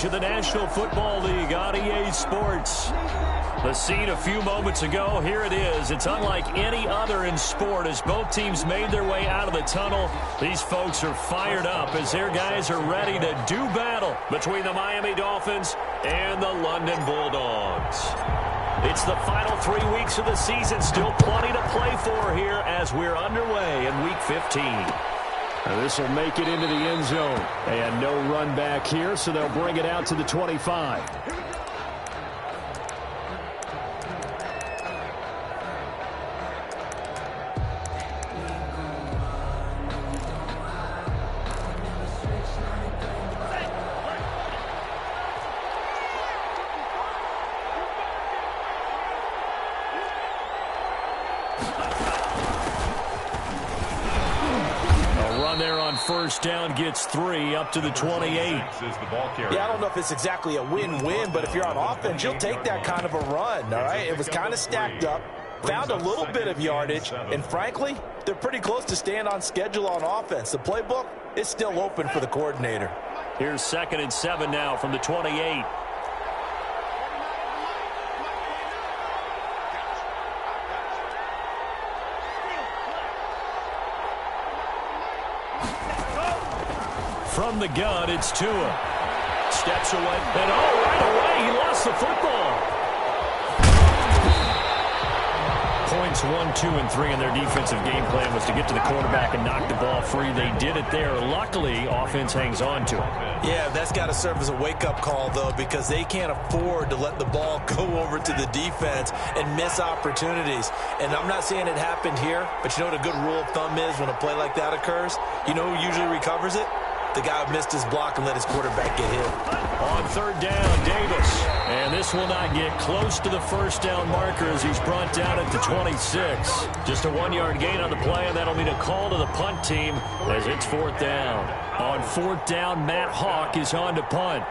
coverage of the National Football League on EA Sports. The scene a few moments ago, here it is. It's unlike any other in sport as both teams made their way out of the tunnel. These folks are fired up as their guys are ready to do battle between the Miami Dolphins and the London Bulldogs. It's the final 3 weeks of the season. Still plenty to play for here as we're underway in Week 15. This will make it into the end zone. And no run back here, so they'll bring it out to the 25. First down gets 3 up to the 28. Yeah, I don't know if it's exactly a win-win, but if you're on offense, you'll take that kind of a run, all right? It was kind of stacked up, found a little bit of yardage, and frankly, they're pretty close to staying on schedule on offense. The playbook is still open for the coordinator. Here's 2nd and 7 now from the 28. From the gun, it's Tua. Steps away, and right away, he lost the football. Points 1, 2, and 3 in their defensive game plan was to get to the quarterback and knock the ball free. They did it there. Luckily, offense hangs on to it. Yeah, that's got to serve as a wake-up call, though, because they can't afford to let the ball go over to the defense and miss opportunities. And I'm not saying it happened here, but you know what a good rule of thumb is when a play like that occurs? You know who usually recovers it? The guy who missed his block and let his quarterback get hit. On 3rd down, Davis. And this will not get close to the first down marker as he's brought down at the 26. Just a 1-yard gain on the play, and that'll mean a call to the punt team as it's 4th down. On 4th down, Matt Hawk is on to punt.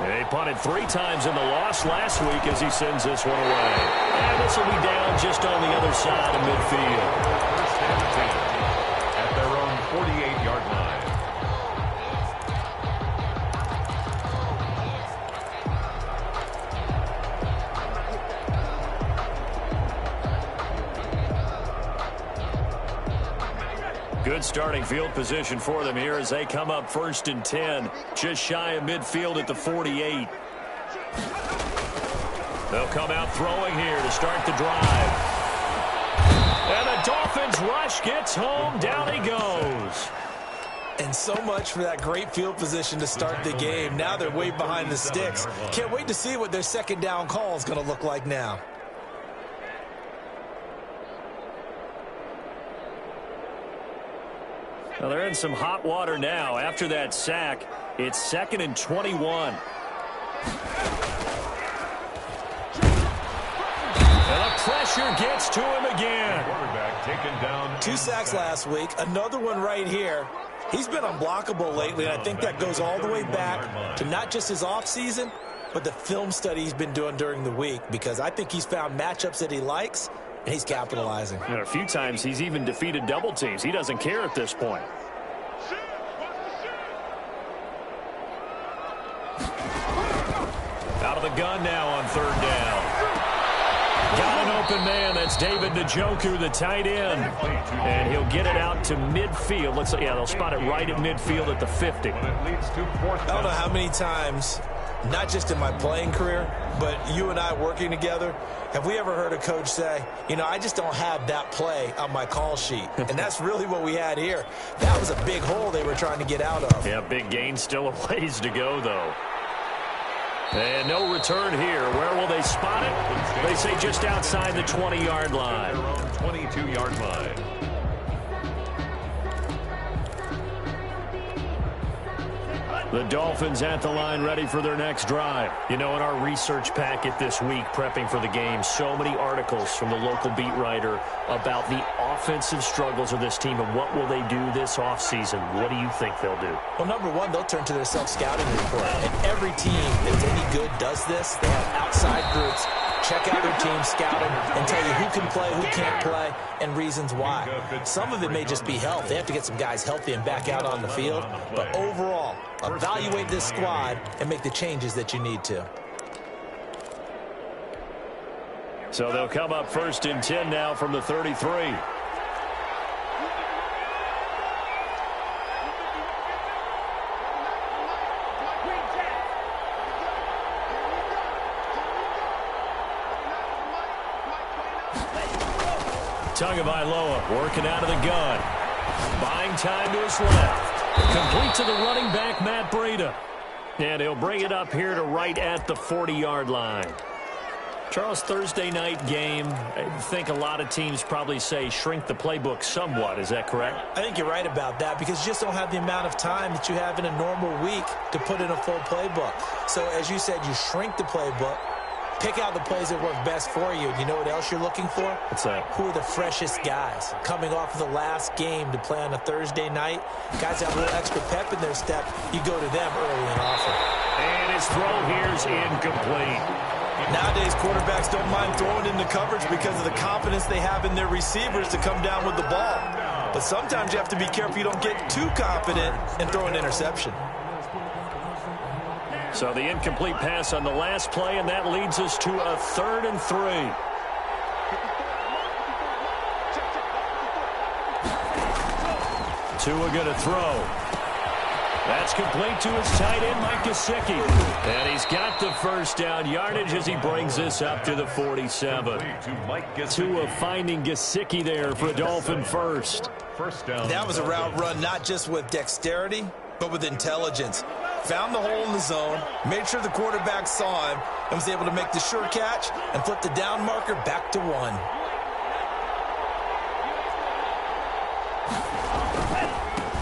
They punted 3 times in the loss last week as he sends this one away. And this will be down just on the other side of midfield. At their own 48-yard line. Good starting field position for them here as they come up 1st and 10, just shy of midfield at the 48. They'll come out throwing here to start the drive. And the Dolphins rush gets home. Down he goes. And so much for that great field position to start the game. Now they're way behind the sticks. Can't wait to see what their 2nd down call is going to look like now. Well, they're in some hot water now. After that sack, it's 2nd and 21. And the pressure gets to him again. Quarterback taken down. 2 sacks last week. Another one right here. He's been unblockable lately, and I think that goes all the way back to not just his offseason, but the film study he's been doing during the week, because I think he's found matchups that he likes, and he's capitalizing. And a few times he's even defeated double teams. He doesn't care at this point. Out of the gun now on 3rd down. Got an open man. That's David Njoku, the tight end. And he'll get it out to midfield. Looks like, yeah, they'll spot it right at midfield at the 50. I don't know how many times, not just in my playing career, but you and I working together, have we ever heard a coach say, you know, I just don't have that play on my call sheet. And that's really what we had here. That was a big hole they were trying to get out of. Yeah, big gain. Still a ways to go, though. And no return here. Where will they spot it? They say just outside the 20-yard line. Their own 22-yard line. The Dolphins at the line, ready for their next drive. You know, in our research packet this week, prepping for the game, so many articles from the local beat writer about the offensive struggles of this team and what will they do this offseason. What do you think they'll do? Well, number one, they'll turn to their self-scouting report. And every team that's any good does this. They have outside groups check out their team, scout them, and tell you who can play, who can't play, and reasons why. Some of it may just be health. They have to get some guys healthy and back out on the field. But overall, evaluate this squad and make the changes that you need to. So they'll come up 1st and 10 now from the 33. Tagovailoa working out of the gun. Buying time to his left. Complete to the running back, Matt Breida. And he'll bring it up here to right at the 40-yard line. Charles, Thursday night game, I think a lot of teams probably say shrink the playbook somewhat. Is that correct? I think you're right about that because you just don't have the amount of time that you have in a normal week to put in a full playbook. So as you said, you shrink the playbook. Pick out the plays that work best for you. You know what else you're looking for? What's that? Who are the freshest guys coming off of the last game to play on a Thursday night? Guys that have a little extra pep in their step, you go to them early and often. And his throw here is incomplete. Nowadays, quarterbacks don't mind throwing into coverage because of the confidence they have in their receivers to come down with the ball. But sometimes you have to be careful you don't get too confident and throw an interception. So the incomplete pass on the last play, and that leads us to a 3rd and 3. Tua going to throw. That's complete to his tight end, Mike Gesicki. And he's got the first down yardage as he brings this up to the 47. Tua finding Gesicki there for a Dolphin first. That was a route run not just with dexterity, but with intelligence. Found the hole in the zone, made sure the quarterback saw him, and was able to make the sure catch and flip the down marker back to 1.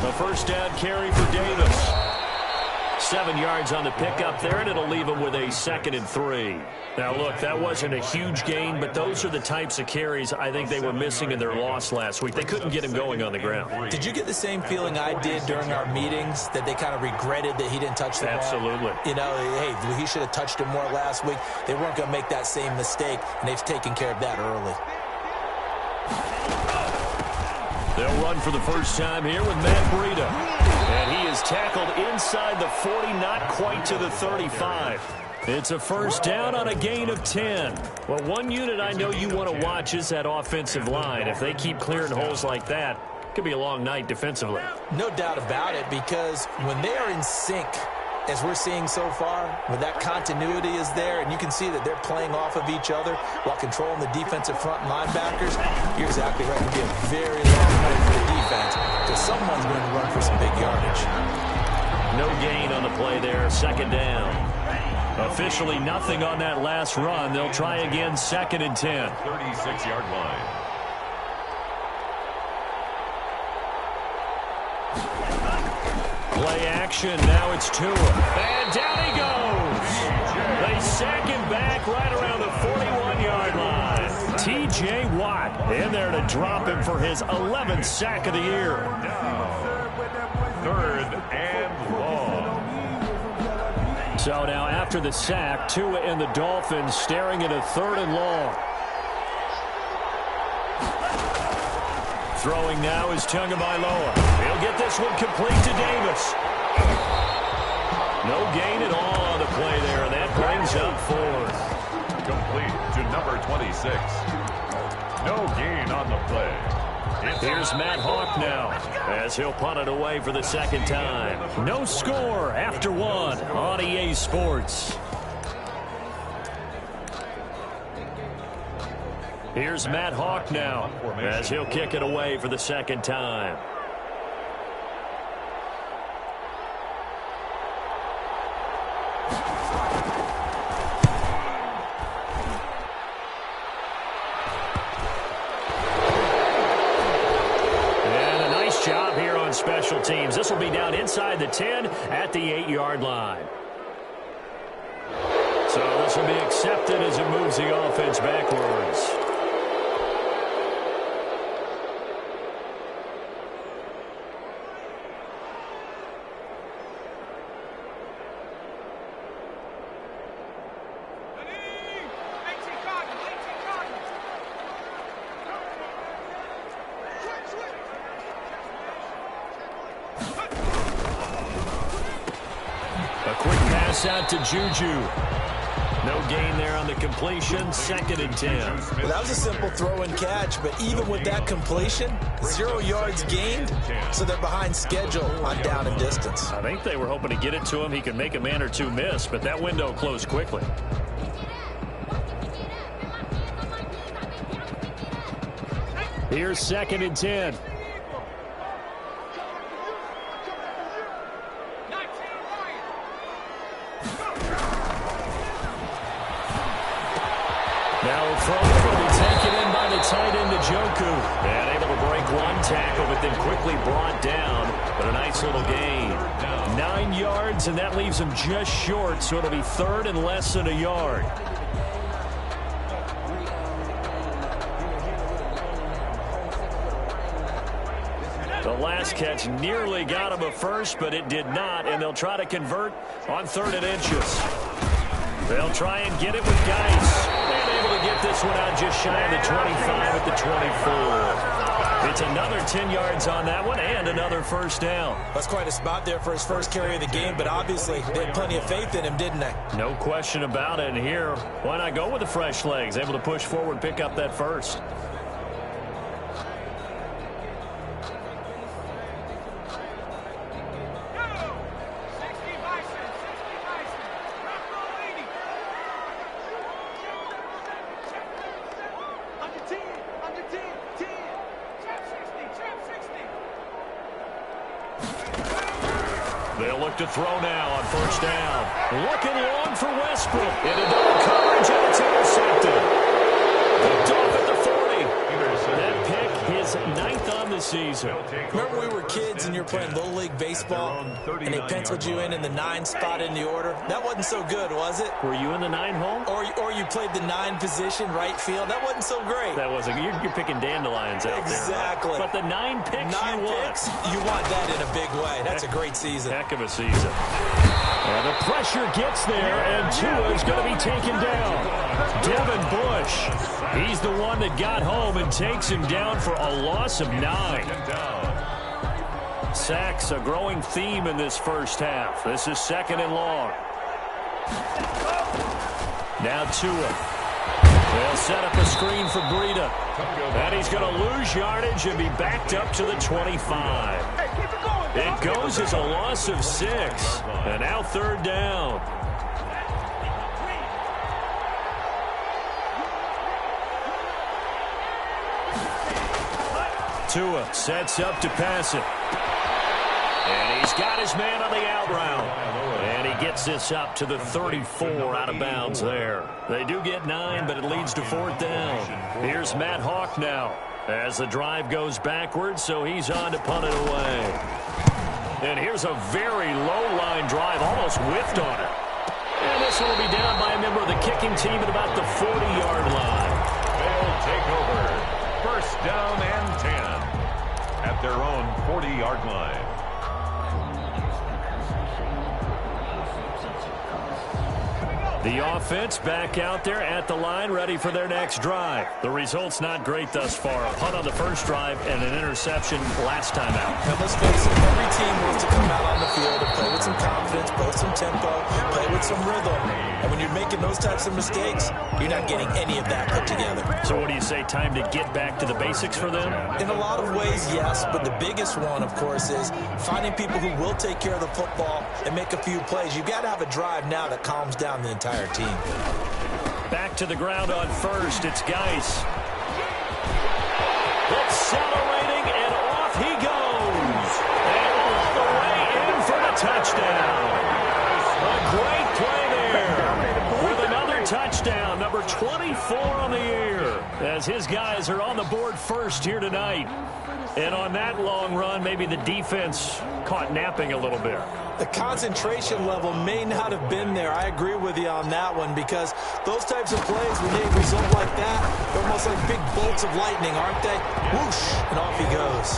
The first down carry for Davis. 7 yards on the pickup there, and it'll leave him with a 2nd and 3. Now, look, that wasn't a huge gain, but those are the types of carries I think they were missing in their loss last week. They couldn't get him going on the ground. Did you get the same feeling I did during our meetings, that they kind of regretted that he didn't touch the ball? Absolutely. You know, hey, he should have touched it more last week. They weren't going to make that same mistake, and they've taken care of that early. They'll run for the first time here with Matt Breida. And he is tackled inside the 40, not quite to the 35. It's a first down on a gain of 10. Well, one unit I know you want to watch is that offensive line. If they keep clearing holes like that, it could be a long night defensively. No doubt about it, because when they are in sync, as we're seeing so far, when that continuity is there, and you can see that they're playing off of each other while controlling the defensive front linebackers, you're exactly right. It could be a very long night for the defense because someone's going to run for some big yardage. No gain on the play there, 2nd down. Officially nothing on that last run. They'll try again, 2nd and 10. 36-yard line. Play action, now it's Tua. And down he goes. They sack him back right around the 41-yard line. T.J. Watt in there to drop him for his 11th sack of the year. 3rd and long. So now after the sack, Tua and the Dolphins staring at a 3rd and long. Throwing now is Tagovailoa. He'll get this one complete to Davis. No gain at all on the play there, and that brings up 4th. Complete to number 26. No gain on the play. Here's Matt Hawk now as he'll punt it away for the 2nd time. No score after 1 on EA Sports. Here's Matt Hawk now as he'll kick it away for the 2nd time. And a nice job here on special teams. This will be down inside the 10 at the 8-yard line. So this will be accepted as it moves the offense backwards. Pass out to Juju. No gain there on the completion. 2nd and 10. Well, that was a simple throw and catch, but even with that completion, 0 yards gained, so they're behind schedule on down and distance. I think they were hoping to get it to him. He could make a man or two miss, but that window closed quickly. Here's 2nd and 10. Now throw will be taken in by the tight end, Njoku. And able to break one tackle, but then quickly brought down. But a nice little gain. 9 yards, and that leaves him just short, so it'll be 3rd and less than a yard. The last catch nearly got him a first, but it did not, and they'll try to convert on 3rd and inches. They'll try and get it with Geis. And able to get this one out just shy of the 25 at the 24. It's another 10 yards on that one and another first down. That's quite a spot there for his first carry of the game, but obviously they had plenty of faith in him, didn't they? No question about it. And here, why not go with the fresh legs? Able to push forward, pick up that first. They'll look to throw now on first down. Looking long for Westbrook. Into double coverage, and it's intercepted. Picked off at the 40. That pick, his 9th on the season. Remember we were kids and you're playing Little League Baseball, and they penciled you in the 9 spot in the order? That wasn't so good, was it? Were you in the 9 hole? Or you played the 9 position, right field? That wasn't so great. That wasn't. You're picking dandelions out exactly. there. But the 9 picks 9 picks, you want that in a big way. That's a great season. Heck of a season. And the pressure gets there, and Tua is going to be taken down. Devin Bush, he's the one that got home and takes him down for a loss of 9. Sacks, a growing theme in this first half. This is 2nd and long. Now Tua. They'll set up a screen for Breida. And he's going to lose yardage and be backed up to the 25. It goes as a loss of 6. And now 3rd down. Tua sets up to pass it. And he's got his man on the out route. And he gets this up to the 34 out of bounds there. They do get 9, but it leads to 4th down. Here's Matt Hawk now as the drive goes backwards, so he's on to punt it away. And here's a very low-line drive, almost whiffed on it. And this one will be down by a member of the kicking team at about the 40-yard line. They'll take over. 1st down and 10 at their own 40-yard line. The offense back out there at the line, ready for their next drive. The result's not great thus far. A punt on the first drive and an interception last time out. Now, let's face it, every team wants to come out on the field and play with some confidence, play with some tempo, play with some rhythm. And when you're making those types of mistakes, you're not getting any of that put together. So what do you say, time to get back to the basics for them? In a lot of ways, yes, but the biggest one, of course, is finding people who will take care of the football and make a few plays. You've got to have a drive now that calms down the entire team. Back to the ground on first. It's Geis. Accelerating, and off he goes. And all the way in for the touchdown. A great play there with another touchdown. Number 24 on the year as his guys are on the board first here tonight. And on that long run, maybe the defense caught napping a little bit. The concentration level may not have been there. I agree with you on that one because those types of plays, when they result like that, they're almost like big bolts of lightning, aren't they? Whoosh, and off he goes.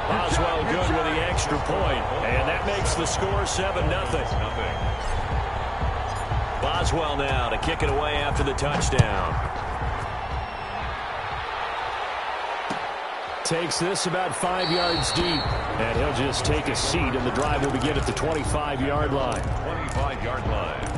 Boswell good with the extra point, and that makes the score 7-0. Boswell now to kick it away after the touchdown. Takes this about 5 yards deep. And he'll just take a seat, and the drive will begin at the 25-yard line. 25-yard line.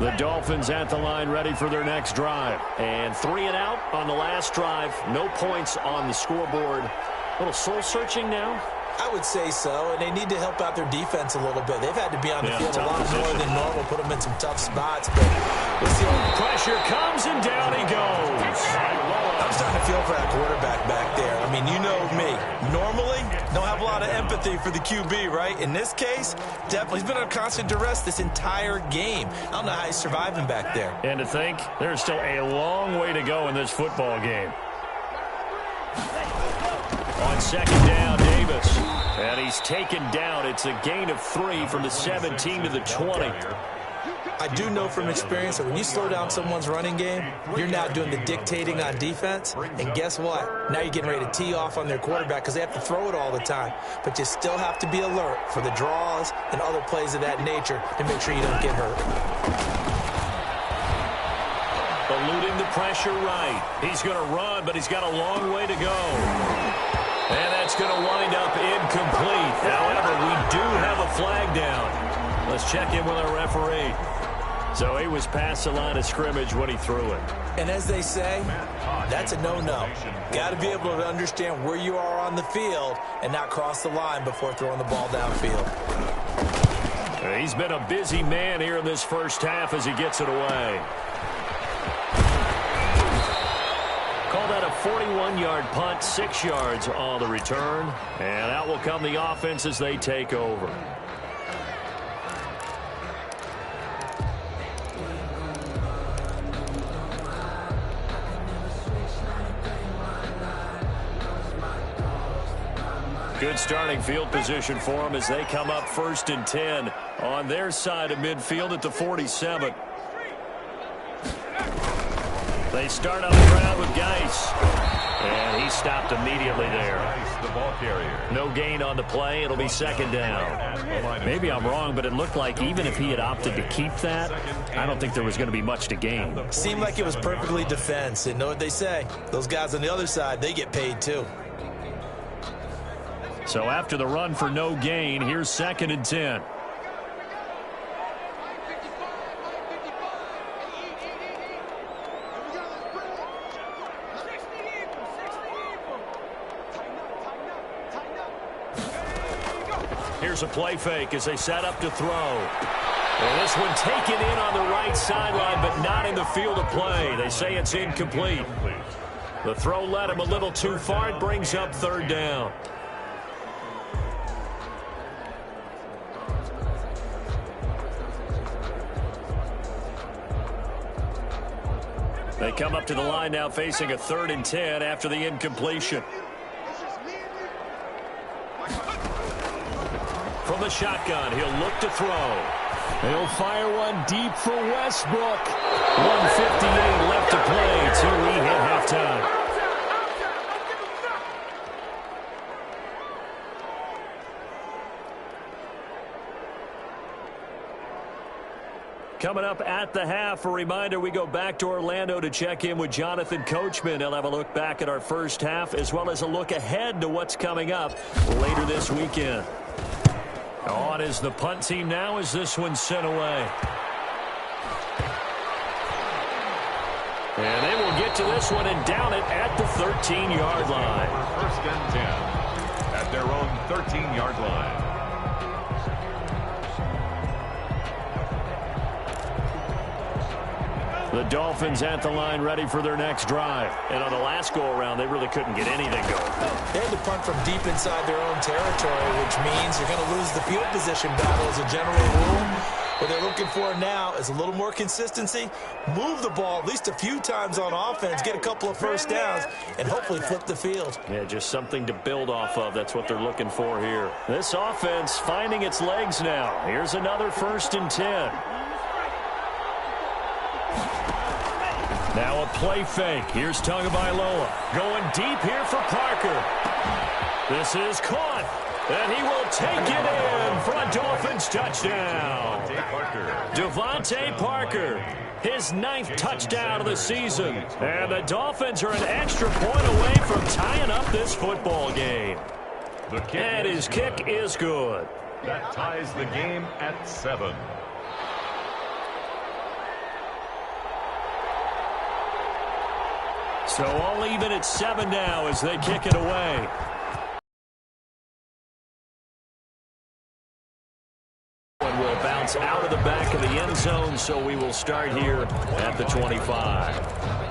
The Dolphins at the line, ready for their next drive. And 3 and out on the last drive. No points on the scoreboard. A little soul-searching now. I would say so, and they need to help out their defense a little bit. They've had to be on the field a lot more than normal, put them in some tough spots. But we'll see. Pressure comes, and down he goes. I'm starting to feel for that quarterback back there. I mean, you know me. Normally, don't have a lot of empathy for the QB, right? In this case, definitely. He's been under constant duress this entire game. I don't know how he's surviving back there. And to think, there's still a long way to go in this football game. On second down, Davis. And he's taken down. It's a gain of 3 from the 17 to the 20. I do know from experience that when you slow down someone's running game, you're now doing the dictating on defense. And guess what? Now you're getting ready to tee off on their quarterback because they have to throw it all the time. But you still have to be alert for the draws and other plays of that nature to make sure you don't get hurt. Eluding the pressure right. He's going to run, but he's got a long way to go. And that's going to wind up incomplete. However, we do have a flag down. Let's check in with our referee. So he was past the line of scrimmage when he threw it. And as they say, that's a no-no. Got to be able to understand where you are on the field and not cross the line before throwing the ball downfield. He's been a busy man here in this first half as he gets it away. Call that a 41-yard punt, 6 yards on the return. And out will come the offense as they take over. Good starting field position for them as they come up 1st and 10 on their side of midfield at the 47. They start on the ground with Geis. And he stopped immediately there. The ball carrier. No gain on the play. It'll be second down. Maybe I'm wrong, but it looked like even if he had opted to keep that, I don't think there was going to be much to gain. Seemed like it was perfectly defense. And know what they say? Those guys on the other side, they get paid too. So after the run for no gain, here's 2nd and 10. Here's a play fake as they set up to throw. Well, this one taken in on the right sideline, but not in the field of play. They say it's incomplete. The throw led him a little too far. It brings up 3rd down. They come up to the line now facing a 3rd and 10 after the incompletion. From the shotgun, he'll look to throw. He'll fire one deep for Westbrook. 1:58 left to play till we hit halftime. Coming up at the half, a reminder, we go back to Orlando to check in with Jonathan Coachman. He'll have a look back at our first half as well as a look ahead to what's coming up later this weekend. On is the punt team now as this one's sent away. And they will get to this one and down it at the 13-yard line. 1st and 10 at their own 13-yard line. The Dolphins at the line ready for their next drive. And on the last go-around, they really couldn't get anything going. They had to punt from deep inside their own territory, which means you're going to lose the field position battle as a general rule. What they're looking for now is a little more consistency, move the ball at least a few times on offense, get a couple of first downs, and hopefully flip the field. Yeah, just something to build off of. That's what they're looking for here. This offense finding its legs now. Here's another 1st and 10. Now a play fake. Here's Tagovailoa going deep here for Parker. This is caught. And he will take it in for a Dolphins touchdown. Devontae Parker, his 9th touchdown of the season. And the Dolphins are an extra point away from tying up this football game. And his kick is good. That ties the game at 7. So all even at 7 now as they kick it away. And will bounce out of the back of the end zone, so we will start here at the 25.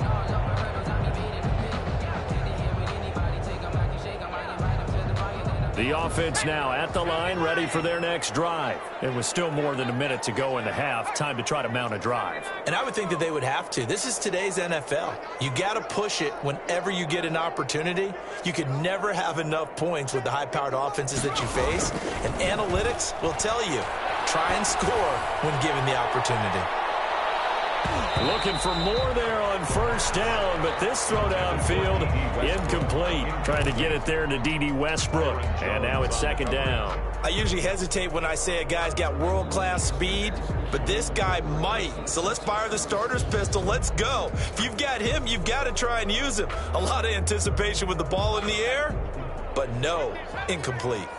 The offense now at the line, ready for their next drive. It was still more than a minute to go in the half. Time to try to mount a drive. And I would think that they would have to. This is today's NFL. You got to push it whenever you get an opportunity. You could never have enough points with the high-powered offenses that you face. And analytics will tell you, try and score when given the opportunity. Looking for more there on first down, but this throw downfield incomplete. Trying to get it there to D.D. Westbrook, and now it's 2nd down. I usually hesitate when I say a guy's got world-class speed, but this guy might. So let's fire the starter's pistol. Let's go. If you've got him, you've got to try and use him. A lot of anticipation with the ball in the air, but no, incomplete.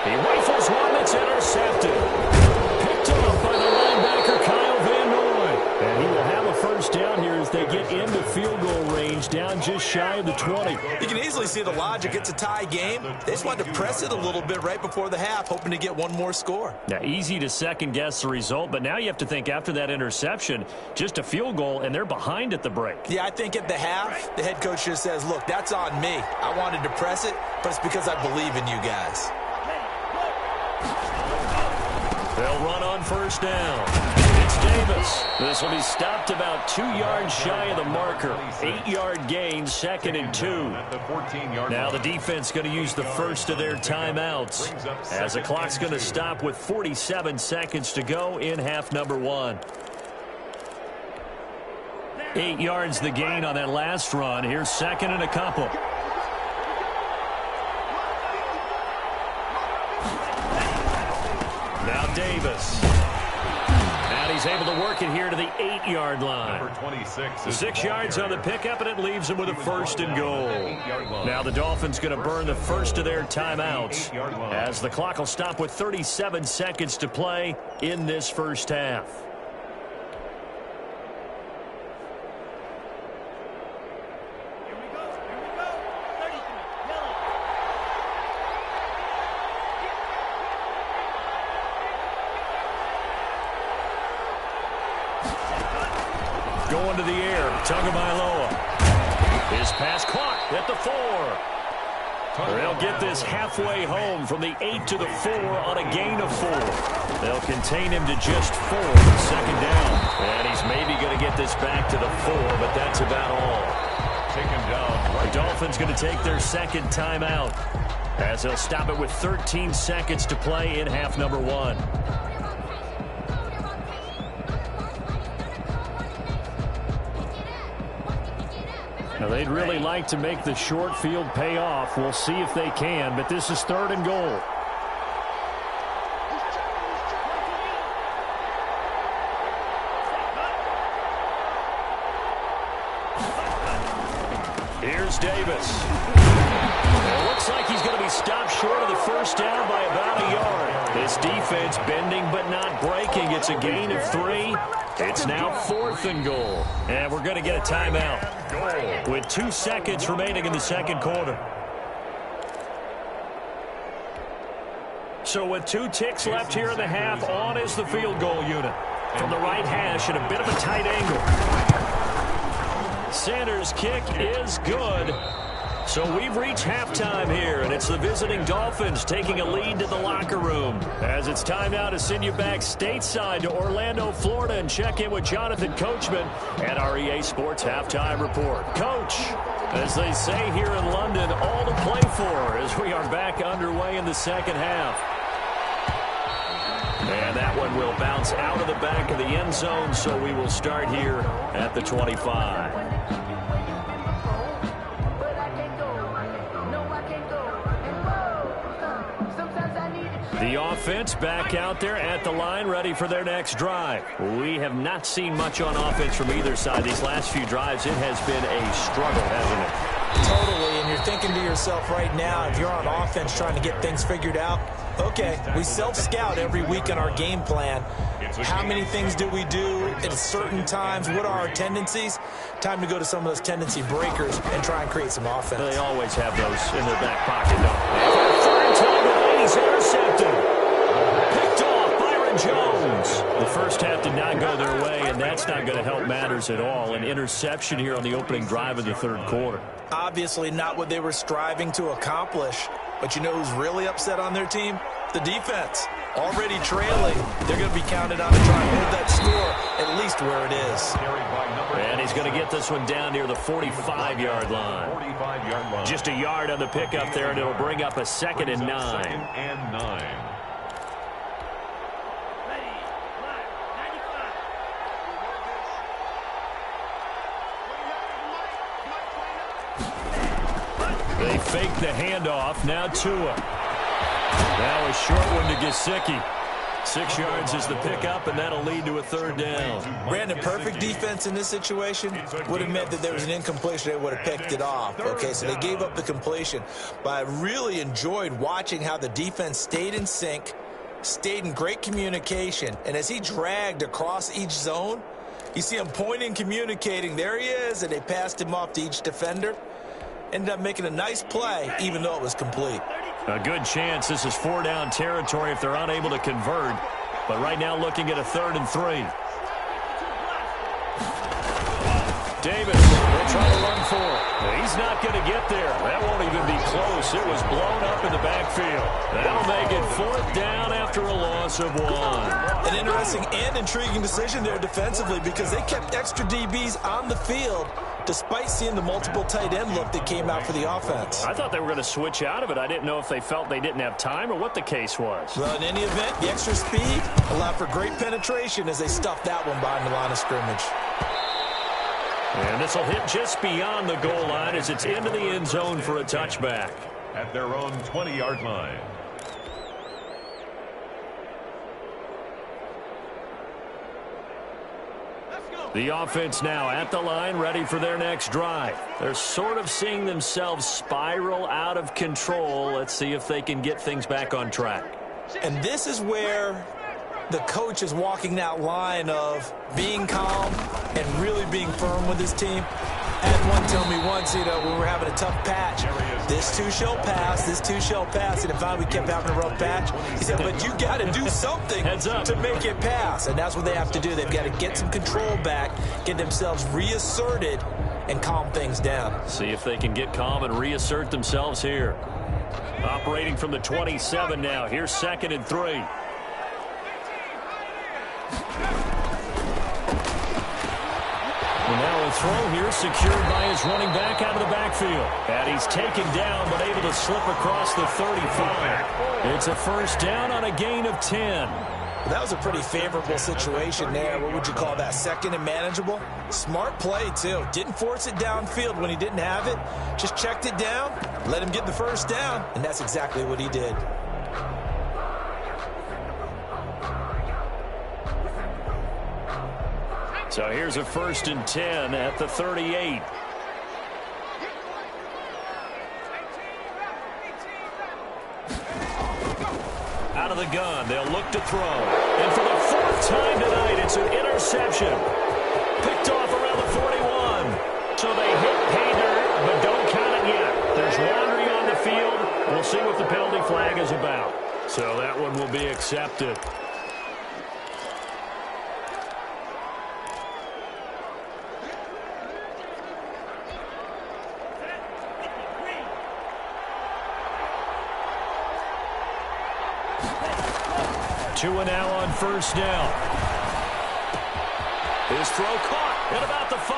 He rifles one that's intercepted. Picked up by the linebacker, Kyle Van Noy. And he will have a first down here as they get into field goal range, down just shy of the 20. You can easily see the logic. It's a tie game. They just wanted to press it a little bit right before the half, hoping to get one more score. Now, easy to second-guess the result, but now you have to think after that interception, just a field goal, and they're behind at the break. Yeah, I think at the half, the head coach just says, look, that's on me. I wanted to press it, but it's because I believe in you guys. They'll run on first down. It's Davis. This will be stopped about 2 yards shy of the marker. 8-yard gain, 2nd and 2. Now the defense going to use the first of their timeouts, as the clock's going to stop with 47 seconds to go in half number 1. 8 yards the gain on that last run. Here's 2nd and a couple. Now Davis. And he's able to work it here to the 8-yard line. Number 26 6 yards on the pickup, and it leaves him with a 1st and goal. Now the Dolphins going to burn the first of their timeouts, as the clock will stop with 37 seconds to play in this first half. Going to the air, Tagovailoa. His pass caught at the 4. They'll get this halfway home from the 8 to the 4 on a gain of 4. They'll contain him to just 4 with 2nd down. And he's maybe going to get this back to the 4, but that's about all. Taken down. The Dolphins going to take their 2nd timeout, as they'll stop it with 13 seconds to play in half number 1. Now, they'd really like to make the short field pay off. We'll see if they can, but this is 3rd and goal. Here's Davis. It looks like he's going to be stopped short of the first down by about a yard. This defense bending but not breaking. It's a gain of 3. It's now 4th and goal. And we're going to get a timeout with 2 seconds remaining in the 2nd quarter. So with 2 ticks left here in the half, on is the field goal unit. From the right hash at a bit of a tight angle. Sanders' kick is good. So we've reached halftime here, and it's the visiting Dolphins taking a lead to the locker room. As it's time now to send you back stateside to Orlando, Florida, and check in with Jonathan Coachman at our EA Sports Halftime Report. Coach, as they say here in London, all to play for as we are back underway in the 2nd half. And that one will bounce out of the back of the end zone, so we will start here at the 25. The offense back out there at the line, ready for their next drive. We have not seen much on offense from either side. These last few drives, it has been a struggle, hasn't it? Totally, and you're thinking to yourself right now, if you're on offense trying to get things figured out, okay, we self-scout every week in our game plan. How many things do we do at certain times? What are our tendencies? Time to go to some of those tendency breakers and try and create some offense. They always have those in their back pocket, don't they? Third time today, he's intercepted. Picked off, Byron Jones. The first half did not go their way, and that's not going to help matters at all. An interception here on the opening drive of the third quarter. Obviously not what they were striving to accomplish. But you know who's really upset on their team? The defense. Already trailing. They're going to be counted on to try and hold that score at least where it is. And he's going to get this one down near the 45-yard line. 45-yard line. Just a yard on the pickup there, and it'll bring up a 2nd and 9. 2nd and 9. They fake the handoff. Now Tua. Now a short one to Gesicki. 6 yards is the pickup, and that'll lead to a 3rd down. Brandon, perfect defense in this situation would have meant that there was an incompletion. They would have picked it off. Okay, so they gave up the completion. But I really enjoyed watching how the defense stayed in sync, stayed in great communication. And as he dragged across each zone, you see him pointing, communicating. There he is, and they passed him off to each defender. Ended up making a nice play, even though it was complete. A good chance this is 4-down territory if they're unable to convert. But right now looking at a 3rd and 3. Davis will try to run for it. He's not going to get there. That won't even be close. It was blown up in the backfield. That'll make it 4th down after a loss of 1. An interesting and intriguing decision there defensively because they kept extra DBs on the field despite seeing the multiple tight end look that came out for the offense. I thought they were going to switch out of it. I didn't know if they felt they didn't have time or what the case was. Well, in any event, the extra speed allowed for great penetration as they stuffed that one behind the line of scrimmage. And this will hit just beyond the goal line as it's into the end zone for a touchback. At their own 20-yard line. The offense now at the line, ready for their next drive. They're sort of seeing themselves spiral out of control. Let's see if they can get things back on track. And this is where the coach is walking that line of being calm and really being firm with his team. I had one tell me once, when we were having a tough patch, this too shall pass, this too shall pass. And finally we kept having a rough patch. He said, but you got to do something to make it pass. And that's what they have to do. They've got to get some control back, get themselves reasserted, and calm things down. See if they can get calm and reassert themselves here. Operating from the 27 now. Here's 2nd and 3. And now a throw here secured by his running back out of the backfield. And he's taken down but able to slip across the 35. It's a 1st down on a gain of 10. That was a pretty favorable situation there. What would you call that? 2nd and manageable? Smart play, too. Didn't force it downfield when he didn't have it. Just checked it down, let him get the 1st down, and that's exactly what he did. So here's a 1st and 10 at the 38. Out of the gun, they'll look to throw. And for the 4th time tonight, it's an interception. Picked off around the 41. So they hit pay dirt, but don't count it yet. There's wandering on the field. We'll see what the penalty flag is about. So that one will be accepted. Tua now on 1st down. His throw caught. at about the 5.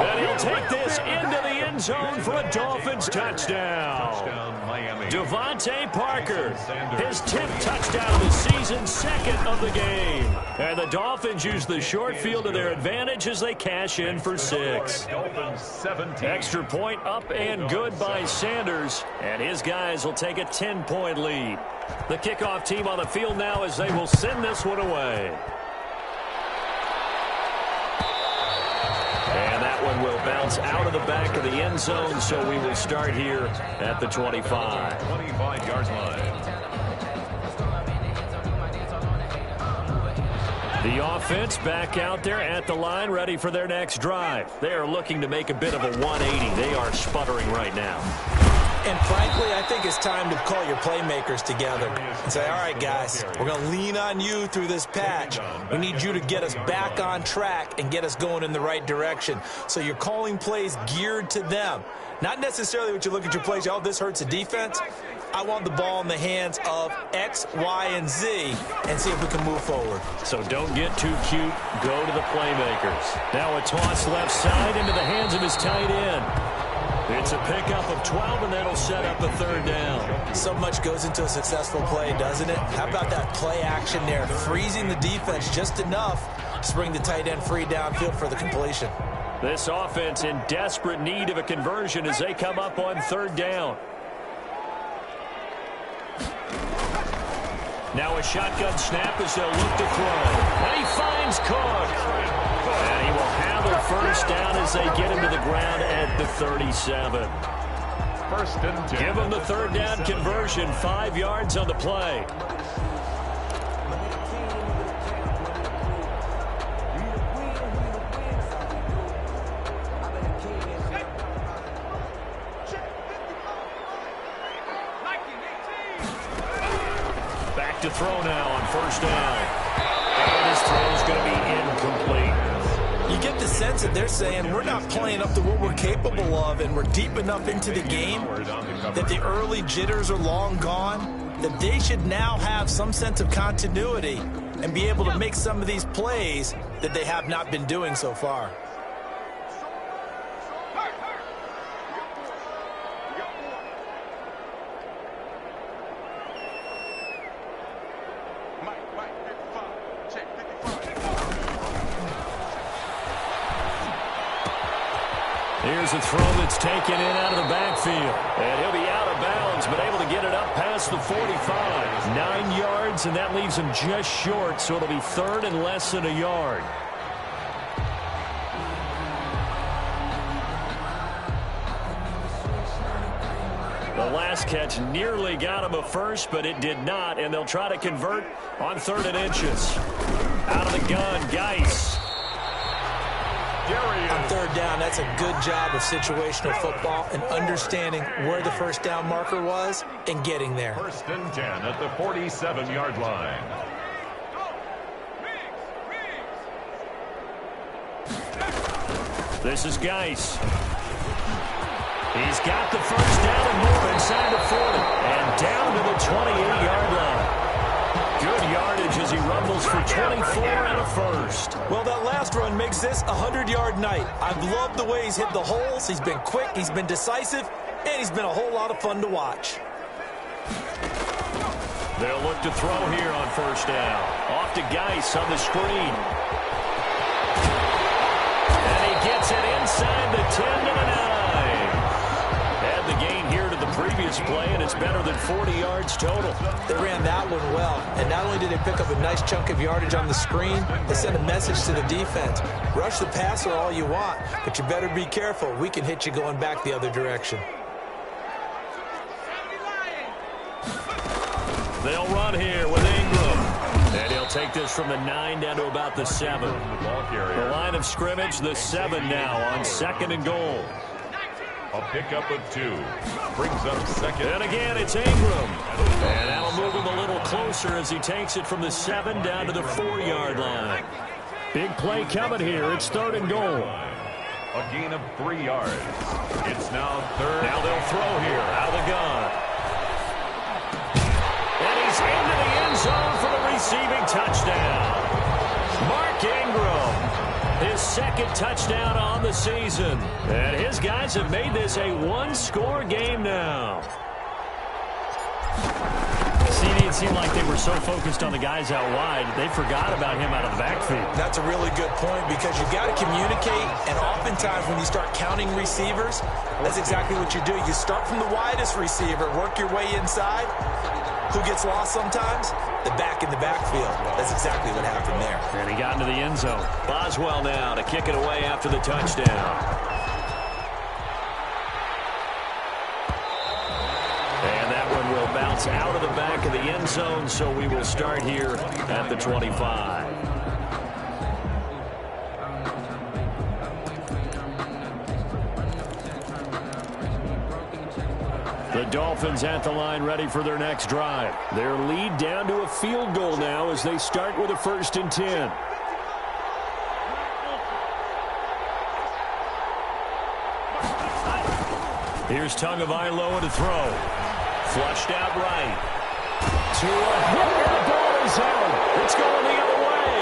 And he'll take this into the end zone for a Dolphins touchdown. Devontae Parker, his 10th touchdown of the season, second of the game. And the Dolphins use the short field to their advantage as they cash in for 6. Extra point up and good by Sanders, and his guys will take a 10-point lead. The kickoff team on the field now as they will send this one away. And that one will bounce out of the back of the end zone, so we will start here at the 25. 25-yard line. The offense back out there at the line, ready for their next drive. They are looking to make a bit of a 180. They are sputtering right now. And frankly, I think it's time to call your playmakers together and say, all right, guys, we're going to lean on you through this patch. We need you to get us back on track and get us going in the right direction. So you're calling plays geared to them. Not necessarily what you look at your plays, oh, this hurts the defense. I want the ball in the hands of X, Y, and Z and see if we can move forward. So don't get too cute. Go to the playmakers. Now a toss left side into the hands of his tight end. It's a pickup of 12, and that'll set up a third down. So much goes into a successful play, doesn't it? How about that play action there, freezing the defense just enough to bring the tight end free downfield for the completion. This offense in desperate need of a conversion as they come up on third down. Now a shotgun snap as they'll look to throw. And he finds Cook. And he will have a first down as they get him to the ground at the 37. First and 10. Give him the third down conversion, 5 yards on the play. Back to throw now on first down. And his throw is going to be incomplete. You get the sense that they're saying we're not playing up to what we're capable of, and we're deep enough into the game that the early jitters are long gone, that they should now have some sense of continuity and be able to make some of these plays that they have not been doing so far. Here's a throw that's taken in out of the backfield. And he'll be out of bounds, but able to get it up past the 45. 9 yards, and that leaves him just short, so it'll be third and less than a yard. The last catch nearly got him a first, but it did not, and they'll try to convert on 3rd and inches. Out of the gun, Geis. On third down, that's a good job of situational football and understanding where the first down marker was and getting there. First and 10 at the 47-yard line. This is Geis. He's got the first down and more inside the 40 and down to the 28-yard line. Good yardage as he rumbles for 24 and a first. Well, that last run makes this a 100-yard night. I've loved the way he's hit the holes. He's been quick, he's been decisive, and he's been a whole lot of fun to watch. They'll look to throw here on first down. Off to Geis on the screen. And he gets it inside the 10 to the 9. Had the gain here to the previous play, and it's better than 40 yards total. They ran that one well, and not only did they pick up a nice chunk of yardage on the screen, they sent a message to the defense. Rush the passer all you want, but you better be careful. We can hit you going back the other direction. They'll run here with Ingram. And he'll take this from the 9 down to about the 7. The line of scrimmage, the 7 now on 2nd and goal. A pickup of 2. Brings up second. And again, it's Ingram. And that'll move him a little closer as he takes it from the 7 down to the 4-yard line. Big play coming here. It's 3rd and goal. A gain of 3 yards. It's now 3rd. Now they'll throw here out of the gun. And he's into the end zone for the receiving touchdown. Mark Ingram, his second touchdown on the season. And his guys have made this a one-score game now. It seemed like they were so focused on the guys out wide, they forgot about him out of the backfield. That's a really good point because you got to communicate, and oftentimes when you start counting receivers, that's exactly what you do. You start from the widest receiver, work your way inside. Who gets lost sometimes? The back in the backfield. That's exactly what happened there. And he got into the end zone. Boswell now to kick it away after the touchdown. Bounce out of the back of the end zone, so we will start here at the 25. The Dolphins at the line ready for their next drive. Their lead down to a field goal now as they start with a 1st and 10. Here's Tagovailoa to throw. Flushed out right. To a hit, and the ball is out. It's going the other way.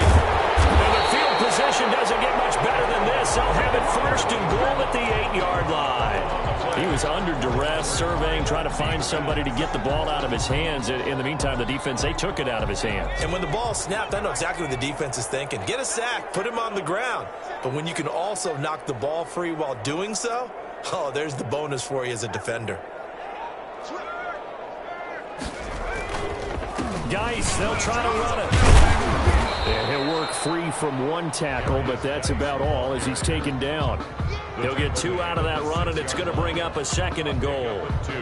And the field position doesn't get much better than this. They'll have it 1st and goal at the 8-yard line. He was under duress, surveying, trying to find somebody to get the ball out of his hands. In the meantime, the defense, they took it out of his hands. And when the ball snapped, I know exactly what the defense is thinking. Get a sack, put him on the ground. But when you can also knock the ball free while doing so, oh, there's the bonus for you as a defender. Geis, they'll try to run it. And he'll work free from one tackle, but that's about all as he's taken down. He'll get 2 out of that run, and it's going to bring up a 2nd and goal. 2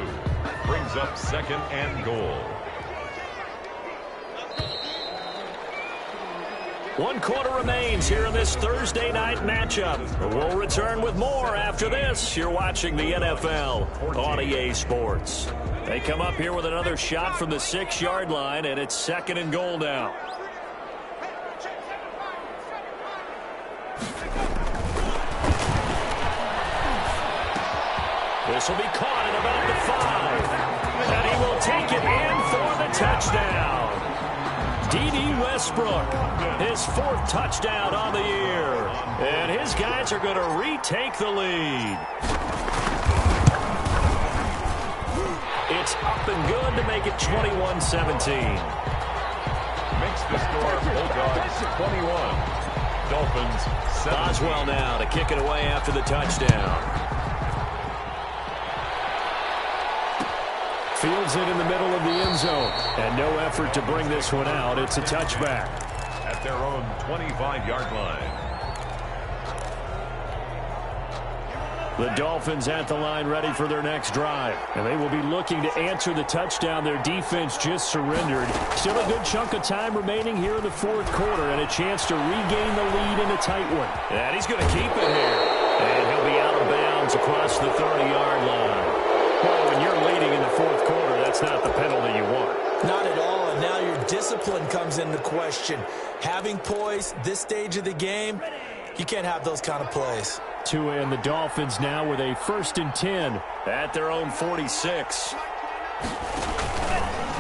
brings up 2nd and goal. 1 quarter remains here in this Thursday night matchup. We'll return with more after this. You're watching the NFL on EA Sports. They come up here with another shot from the 6-yard line, and it's 2nd and goal now. This will be caught at about the 5. And he will take it in for the touchdown. D.D. Westbrook, his 4th touchdown on the year. And his guys are going to retake the lead. It's up and good to make it 21-17. Makes the score Bulldogs 21. Dolphins 17. Boswell now to kick it away after the touchdown. Fields it in the middle of the end zone. And no effort to bring this one out. It's a touchback. At their own 25-yard line. The Dolphins at the line ready for their next drive. And they will be looking to answer the touchdown their defense just surrendered. Still a good chunk of time remaining here in the 4th quarter and a chance to regain the lead in a tight one. And he's going to keep it here. And he'll be out of bounds across the 30-yard line. Well, when you're leading in the 4th quarter, that's not the penalty you want. Not at all, and now your discipline comes into question. Having poise this stage of the game, you can't have those kind of plays. Tua and the Dolphins now with a 1st and 10. At their own 46.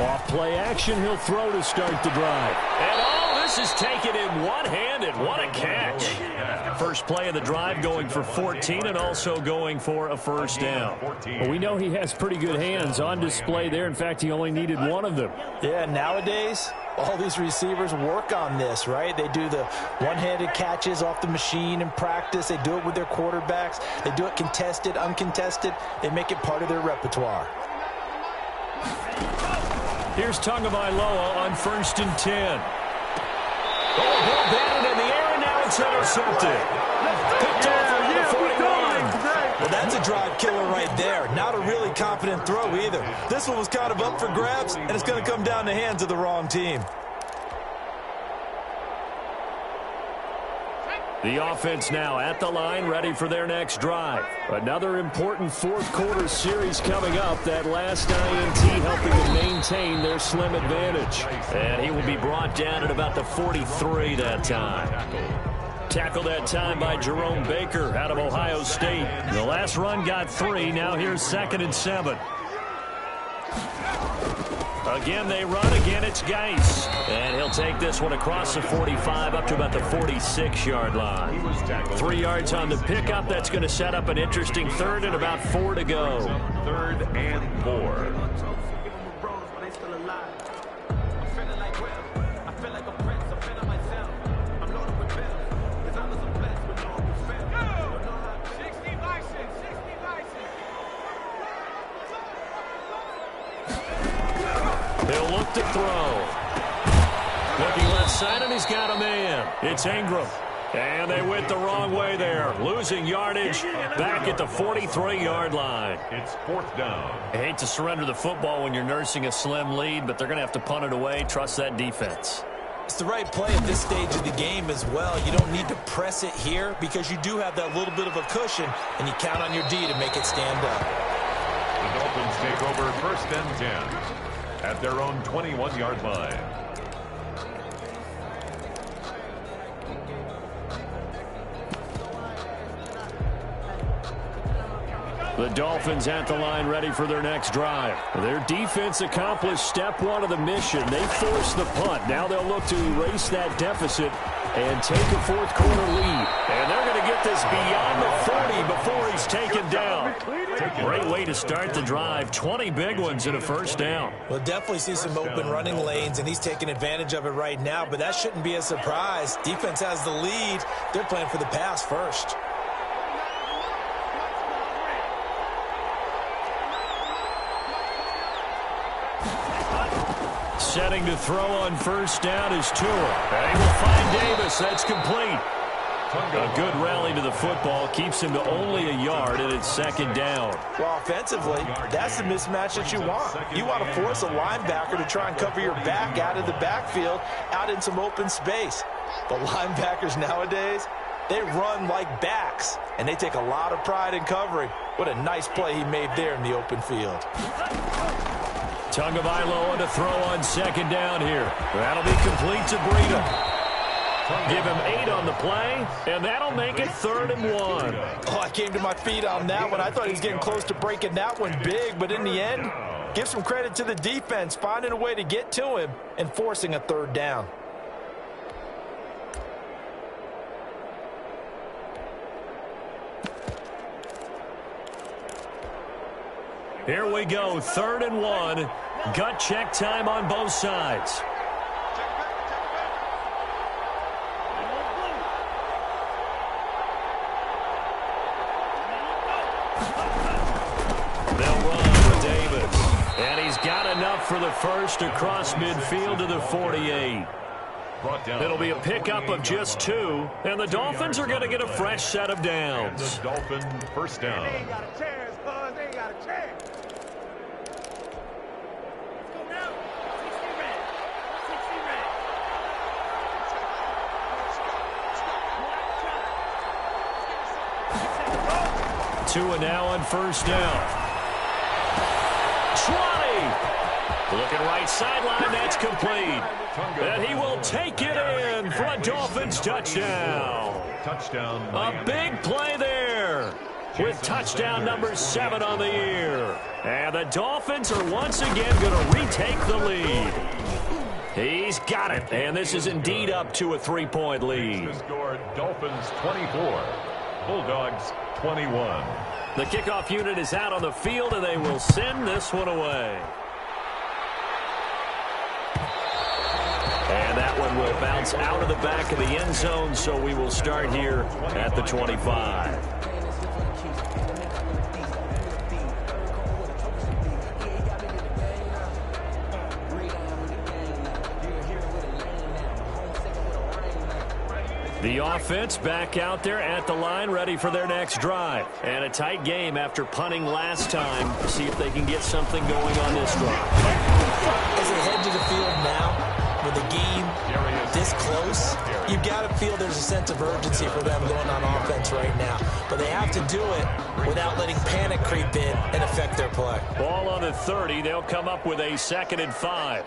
Off play action, he'll throw to start the drive. And all this is taken in one-handed. What a catch. First play of the drive going for 14 and also going for a 1st down. Well, we know he has pretty good hands on display there. In fact, he only needed one of them. Yeah, nowadays, all these receivers work on this, right? They do the one-handed catches off the machine in practice. They do it with their quarterbacks. They do it contested, uncontested. They make it part of their repertoire. Here's Tagovailoa on 1st and 10. Ball batted in the air, and now it's intercepted. Picked off around the 41. Well, that's a drive killer right there. Not a really confident throw either. This one was kind of up for grabs, and it's going to come down the hands of the wrong team. The offense now at the line, ready for their next drive. Another important 4th quarter series coming up. That last INT helping to maintain their slim advantage. And he will be brought down at about the 43 that time. Tackled that time by Jerome Baker out of Ohio State. The last run got 3. Now here's 2nd and 7. Again, they run. Again, it's Geis. And he'll take this one across the 45 up to about the 46-yard line. 3 yards on the pickup. That's going to set up an interesting third and about 4 to go. 3rd and 4. They'll look to throw. Looking left side, and he's got a man. It's Ingram. And they went the wrong way there. Losing yardage back at the 43-yard line. It's 4th down. I hate to surrender the football when you're nursing a slim lead, but they're going to have to punt it away. Trust that defense. It's the right play at this stage of the game as well. You don't need to press it here because you do have that little bit of a cushion, and you count on your D to make it stand up. The Dolphins take over 1st and 10 at their own 21-yard line. The Dolphins at the line ready for their next drive. Their defense accomplished step 1 of the mission. They forced the punt. Now they'll look to erase that deficit and take a 4th quarter lead. And they're going to get this beyond the 40 before he's taken down. Great way to start the drive. 20 big ones and a 1st down. We'll definitely see some open running lanes, and he's taking advantage of it right now, but that shouldn't be a surprise. Defense has the lead. They're playing for the pass first. Setting to throw on 1st down is Tua. And he will find Davis. That's complete. A good rally to the football keeps him to only a yard, and it's 2nd down. Well, offensively, that's the mismatch that you want. You want to force a linebacker to try and cover your back out of the backfield, out in some open space. The linebackers nowadays, they run like backs, and they take a lot of pride in covering. What a nice play he made there in the open field. Tagovailoa to throw on 2nd down here. That'll be complete to Breida. Give him 8 on the play, and that'll make it 3rd and 1. Oh, I came to my feet on that one. I thought he was getting close to breaking that one big, but in the end, give some credit to the defense, finding a way to get to him and forcing a 3rd down. Here we go, 3rd and 1. Gut check time on both sides. They'll run with Davis. And he's got enough for the first across midfield to the 48. It'll be a pickup of just 2, and the Dolphins are going to get a fresh set of downs. The Dolphin 1st down. They ain't got a chance, bud. They ain't got a chance. Let's go now. 60 red. 60 red. Tua now on 1st down. 20. Looking right sideline. That's complete. And he will take it in for a Dolphins touchdown. Touchdown. A big play there with touchdown number 7 on the year. And the Dolphins are once again going to retake the lead. He's got it. And this is indeed up to a 3-point lead. The score, Dolphins 24, Bulldogs 21. The kickoff unit is out on the field, and they will send this one away. And that one will bounce out of the back of the end zone, so we will start here at the 25. The offense back out there at the line, ready for their next drive. And a tight game after punting last time. See if they can get something going on this drive. As they head to the field now, with the game this close, you've got to feel there's a sense of urgency for them going on offense right now. But they have to do it without letting panic creep in and affect their play. Ball on the 30. They'll come up with a 2nd and 5.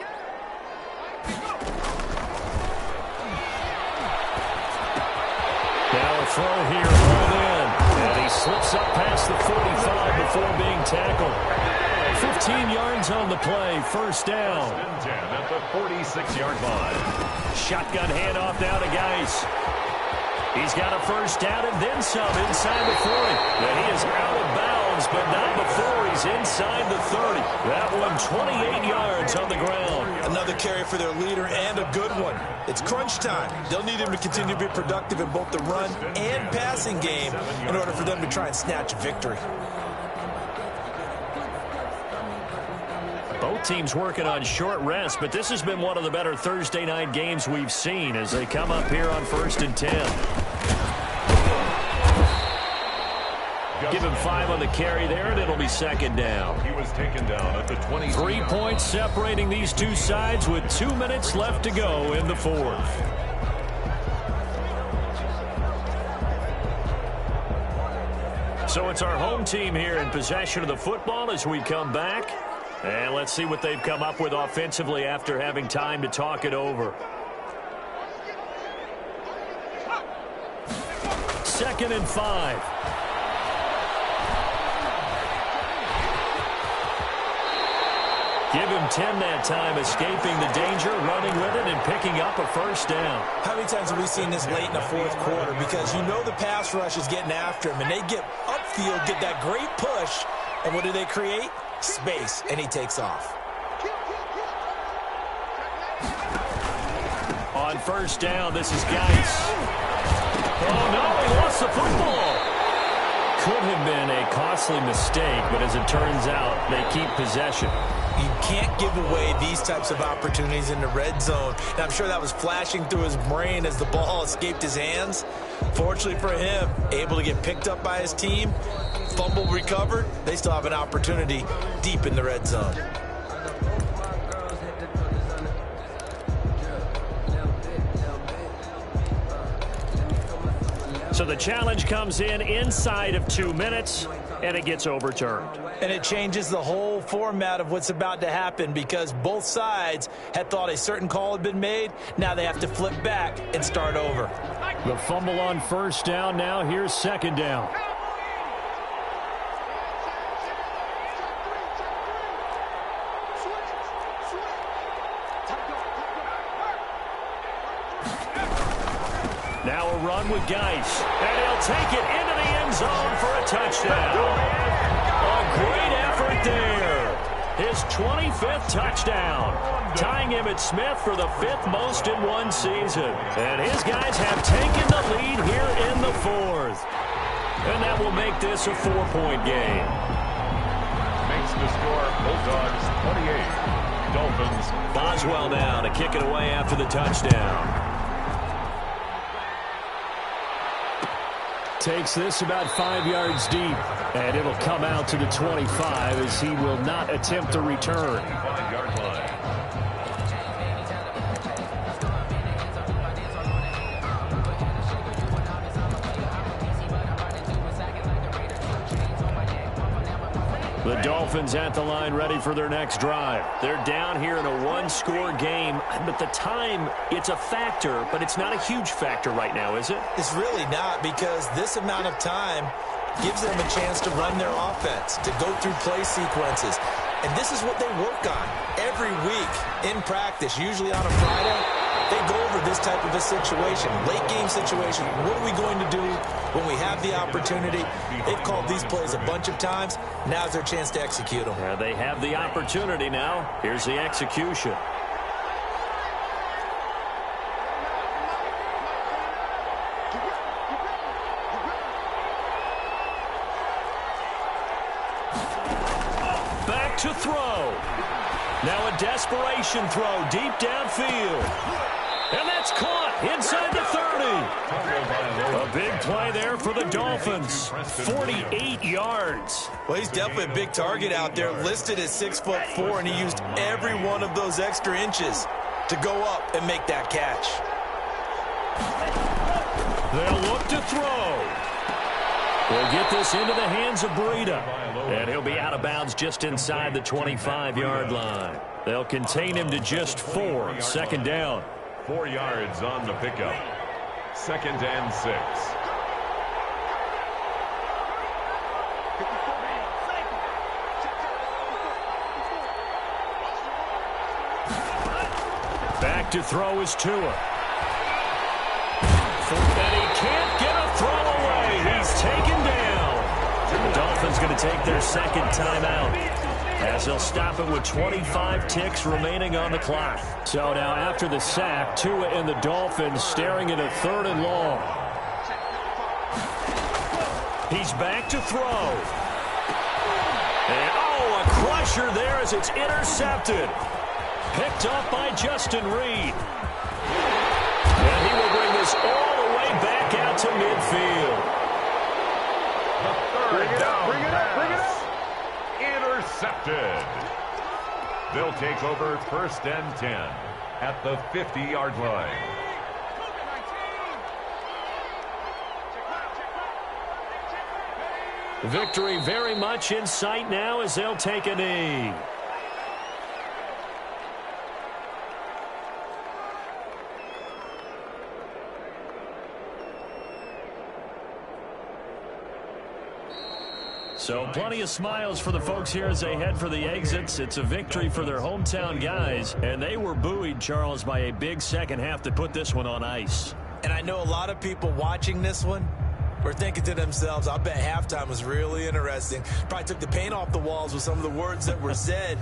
Now a throw here, rolled in. And he slips up past the 45 before being tackled. 15 yards on the play. First down. 10 at the 46-yard line. Shotgun handoff now to Geis. He's got a first down and then some inside the 40. And he is out of bounds, but not before he's inside the 30. That one 28 yards on the ground. Another carry for their leader and a good one. It's crunch time. They'll need him to continue to be productive in both the run and passing game in order for them to try and snatch a victory. Both teams working on short rest, but this has been one of the better Thursday night games we've seen as they come up here on 1st and 10. Give him 5 on the carry there, and it'll be second down. He was taken down at the 20. 3 points separating these two sides with 2 minutes left to go in the fourth. So it's our home team here in possession of the football as we come back. And let's see what they've come up with offensively after having time to talk it over. 2nd and 5. Give him 10 that time, escaping the danger, running with it, and picking up a first down. How many times have we seen this late in the fourth quarter? Because you know the pass rush is getting after him, and they get upfield, get that great push, and what do they create? Space, and he takes off. On first down, this is Geis. Oh, no, he lost the football. Could have been a costly mistake, but as it turns out, they keep possession. You can't give away these types of opportunities in the red zone. And I'm sure that was flashing through his brain as the ball escaped his hands. Fortunately for him, able to get picked up by his team, fumble recovered. They still have an opportunity deep in the red zone. So the challenge comes in inside of 2 minutes, and it gets overturned. And it changes the whole format of what's about to happen because both sides had thought a certain call had been made. Now they have to flip back and start over. The fumble on first down. Now here's second down. Now a run with Geis, and he'll take it into the end zone for a touchdown. A great effort there. His 25th touchdown, tying him at Smith for the 5th most in one season. And his guys have taken the lead here in the fourth. And that will make this a 4-point game. Makes the score Bulldogs 28. Dolphins. Boswell now to kick it away after the touchdown. Takes this about 5 yards deep, and it'll come out to the 25 as he will not attempt a return. 5-yard line. The Dolphins at the line ready for their next drive. They're down here in a one-score game, but the time, it's a factor, but it's not a huge factor right now, is it? It's really not because this amount of time gives them a chance to run their offense, to go through play sequences. And this is what they work on every week in practice, usually on a Friday. They go over this type of a situation, late game situation. What are we going to do when we have the opportunity? They've called these plays a bunch of times. Now's their chance to execute them. They have the opportunity now. Here's the execution. Back to throw. Now a desperation throw deep downfield. And that's caught inside the 30. A big play there for the Dolphins. 48 yards. Well, he's definitely a big target out there, listed as 6'4", and he used every one of those extra inches to go up and make that catch. They'll look to throw. They'll get this into the hands of Breida. And he'll be out of bounds just inside the 25-yard line. They'll contain him to just 4. Second down. 4 yards on the pickup. 2nd and 6. Back to throw is Tua. And he can't get a throw away. He's taken down. The Dolphins going to take their second timeout, as they'll stop it with 25 ticks remaining on the clock. So now after the sack, Tua and the Dolphins staring at a 3rd and long. He's back to throw. And oh, a crusher there as it's intercepted. Picked up by Justin Reed. And he will bring this all the way back out to midfield. The third down pass. Intercepted. They'll take over 1st and 10 at the 50-yard line. Victory very much in sight now as they'll take a knee. So plenty of smiles for the folks here as they head for the exits. It's a victory for their hometown guys, and they were buoyed, Charles, by a big second half to put this one on ice. And I know a lot of people watching this one were thinking to themselves, I bet halftime was really interesting. Probably took the paint off the walls with some of the words that were said.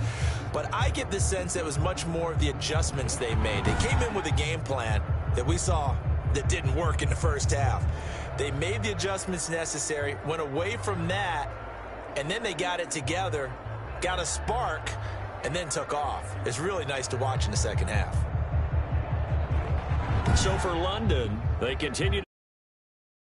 But I get the sense that it was much more of the adjustments they made. They came in with a game plan that we saw that didn't work in the first half. They made the adjustments necessary, went away from that, and then they got it together, got a spark, and then took off. It's really nice to watch in the second half. So for London, they continue to